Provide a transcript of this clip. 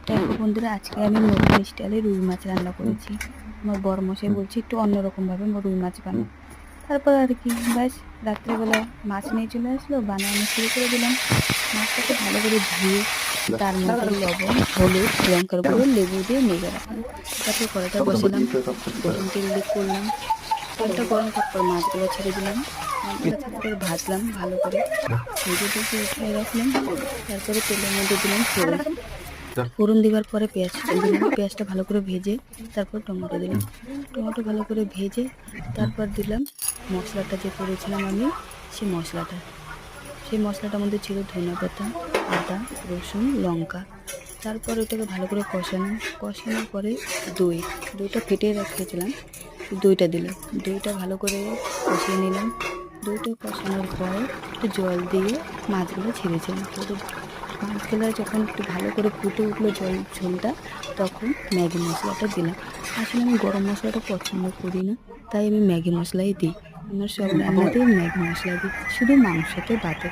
দেখো বন্ধুরা, আজকে আমি নতুন স্টাইলে রুই মাছ রান্না করেছি। আমার বড় মশাই বলছে একটু অন্যরকমভাবে রুই মাছ বানাও। তারপর আর কি, ব্যাস রাত্রেবেলা মাছ নিয়ে চলে আসলো, বানানো শুরু করে দিলাম। মাছটাকে ভালো করে ধুয়ে তার মধ্যে লবণ, হলুদ, লঙ্কার গুঁড়ো, লেবু দিয়ে মেখে রাখলাম। তারপর কড়াইটা বসালাম, গরম তেল দিয়ে করলাম। তেলটা গরম করার পর মাছগুলো ছেড়ে দিলাম। মাছগুলো ছেড়ে করে ভাজলাম ভালো করে, ভেজে ভেজে উঠিয়ে রাখলাম। তারপরে তেলের মধ্যে দিলাম ফোড়ন। ফোড়ন দেওয়ার পরে পেঁয়াজ দিলাম, পেঁয়াজটা ভালো করে ভেজে তারপর টমেটো দিলাম। টমেটো ভালো করে ভেজে তারপর দিলাম মশলাটা যে করেছিলাম আমি, সেই মশলাটা। সেই মশলাটার মধ্যে ছিল ধনেপাতা, আদা, রসুন, লঙ্কা। তারপর ওটাকে ভালো করে কষানোর পরে দইটা ফেটিয়ে রেখেছিলাম, দইটা দিলাম। দইটা ভালো করে কষিয়ে নিলাম। দইটা কষানোর পরে একটু জল দিয়ে মাছগুলো ছেড়েছিলাম। মাছগুলো যখন একটু ভালো করে ফুটে উঠলো ঝোলটা, তখন ম্যাগি মশলাটা দিলাম। আসলে আমি গরম মশলাটা পছন্দ করি না, তাই আমি ম্যাগি মশলাই দিই। আমার সব রান্নাতেই ম্যাগি মশলা দিই, শুধু মাংসতে বাদে।